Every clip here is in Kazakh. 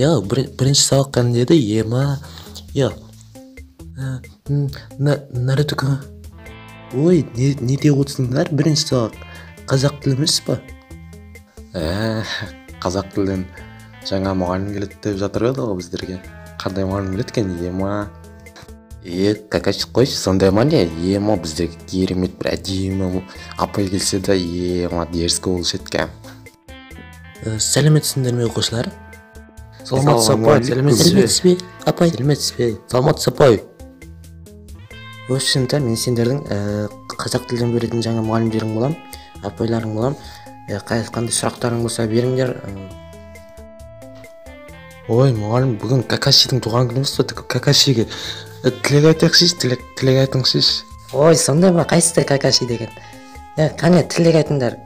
Yo, birinchi saboq qanday edi? Yema. Yo. Naruto. Oy, ne deb o'tsinglar? Birinchi saboq. Қазақ тілі емес па? Қазақ тілден жаңа мұғалім келеді деп жатыр еді ғой біздерге. Қандай мұғалім келеді екен? Ема. Какаши қойшы, сондай ма не? Ема біздерге керемет бір әдемі апай келсе де, ема дерзкі болушы екен. Сәлеметсіңдер ме оқушылар? Саламатсыз апай, сәлеметсіз бе? Апай, сәлеметсіз бе? Саламатсыз апай. Өшімді мен сендердің қазақ тілден беретін жаңа мұғалімдерің болам, апайларың болам. Қандай сұрақтарың болса беріңдер. Ой, мұғалім, бүгін Какашидің туған күні емес пе? Какашиге тілек айтайықшыш, тілек айтыңызшы. Ой, сондай ма? Қайсысы Какаши деген? Қане тілек айтыңдар.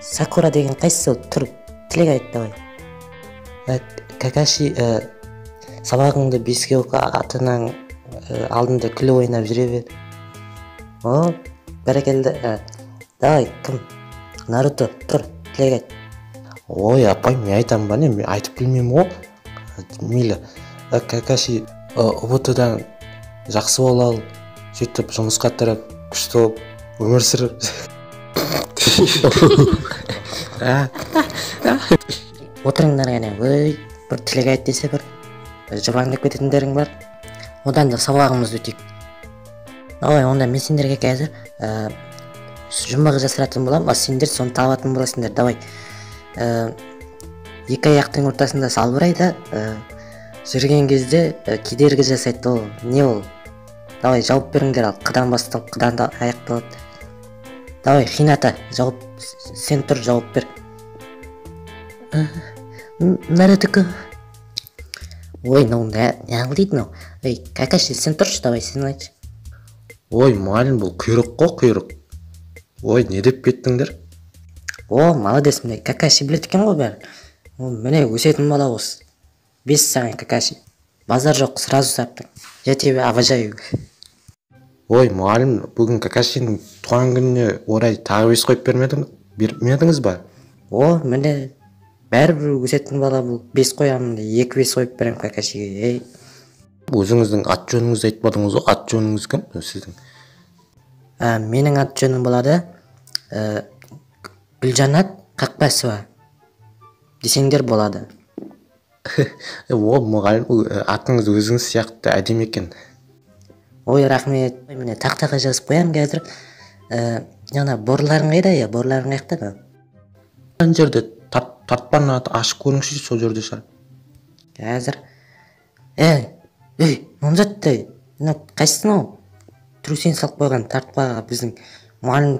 Сакура деген қайсысы? Тұр, тілек айт давай. Какаши сабағыңды беске оқы, атының алдында күліп ойнап жүре бер. О, бәрекелді. Давай, кім? Наруто, тұр, тілек айт. Ой, апай, мен айтам ба не? Мен айтып білмеймін ғой. Мейлі, Какаши ұбытудан жақсы бол, сөйтіп жұмысқа тұрып, күшті болып, өмір сүріп. Отырыңдар ғана, өй, бір тілек айт десе бір жыбаңдап кететіндерің бар. Одан да сабағымызды өтейік. Ой, онда мен сендерге қазір жұмбағы жасыратын болам, сендер соны табатын боласыңдар. Давай, екі аяқтың ортасында салбырайды, жүрген кезде кедергі жасайды. Ол не ол? Давай, жауап беріңдер. Ал қыдан басталып, қыдан да аяқталады. Давай, Хината, жауап, сен тұр, жауап бер. Наруто. Ой, не аңлайды мынау? Ей, Какаши, сен тұршы, давай, сен айтшы. Ой, мұғалім, бұл құйрық қой, құйрық. Ой, не деп кеттіңдер? О, молодец, міне, Какаши біледі екен ғой бәрі. Міне, өсетін бала осы. Бес саған, Какаши. Базар жоқ, сразу саптың. Я тебя обожаю. Ой, мұғалім, бүгін Какашиның туған күніне орай тағы бес қойып бермедіңіз ба? О, міне, бәрібір өсетін бала бұл. Бес қоямын, екі бес қойып берем Какашиге. Өзіңіздің ат жөніңізді айтпадыңыз ғой, ат жөніңіз кім сіздің? Менің ат жөнім болады Гүлжанат Қақбасова десеңдер болады. О, мұғалім, атыңыз өзіңіз сияқты әдемі екен. Ой, рахмет. Міне тақтаға жазып қоям қазір. Яна борларың қайда, борларың қайда? Ана жерде тартпаны ашып көріңізші, сол жерде шығар. Қазір. Ей, мұнжаттай, қайсың ау? Трусин салып қойған тартпаға біздің мұғалім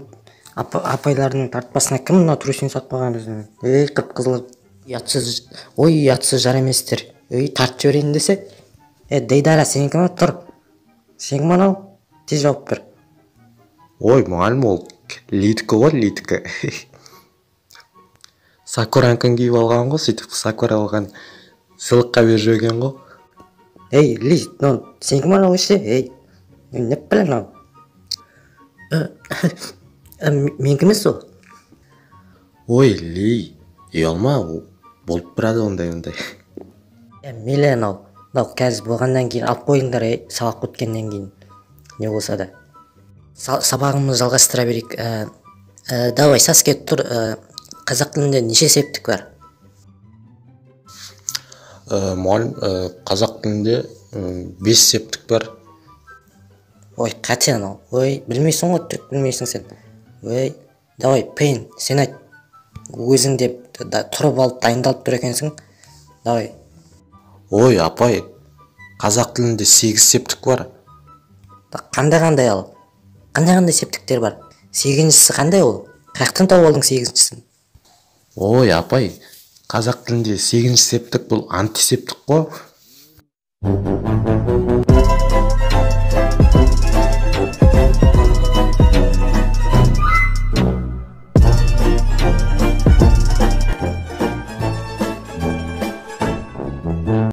апайлардың тартпасына кім мына трусин салып қойған біздің? Ей, қып-қызыл, ұятсыз жар еместер. Ей, тартып жіберейін десе? Дейдара, сен кім ау? Тұр. Сен кім анау? Тез жауап бер. Ой, мұғалім, ол литкі ғой, литкі. Сакуранкын киіп алған ғой, сөйтіп Сакура алған сыйлыққа беріп жүрген ғой. Ей, Ли, сен кім анау іште? Ей, не білем ау? Мен кім емес ол? Ой, Ли, ұялма, болып бірады ондай. Мейлі анау, қазір болғаннан кейін алып қойыңдар, сабақ өткеннен кейін. Не болса да. Сабағымызды жалғастыра берейік. Давай, Саске, тұр. Қазақ тілінде неше септік бар? Мұғалім, қазақ тілінде 5 септік бар. Ой, қате анау. Ой, білмейсің ғой, түк білмейсің сен. Ой, давай, Пейн, сен айт. Өзің деп тұрып алып дайындалып тұр екенсің. Давай. Ой, апай, қазақ тілінде 8 септік бар. Қандай ал? Қандай септіктер бар? 8-шісі қандай ол? Қаяқтан тауып алдың 8-шісін? Ой, апай, қазақ тілінде 8-ші септік бұл антисептік қой.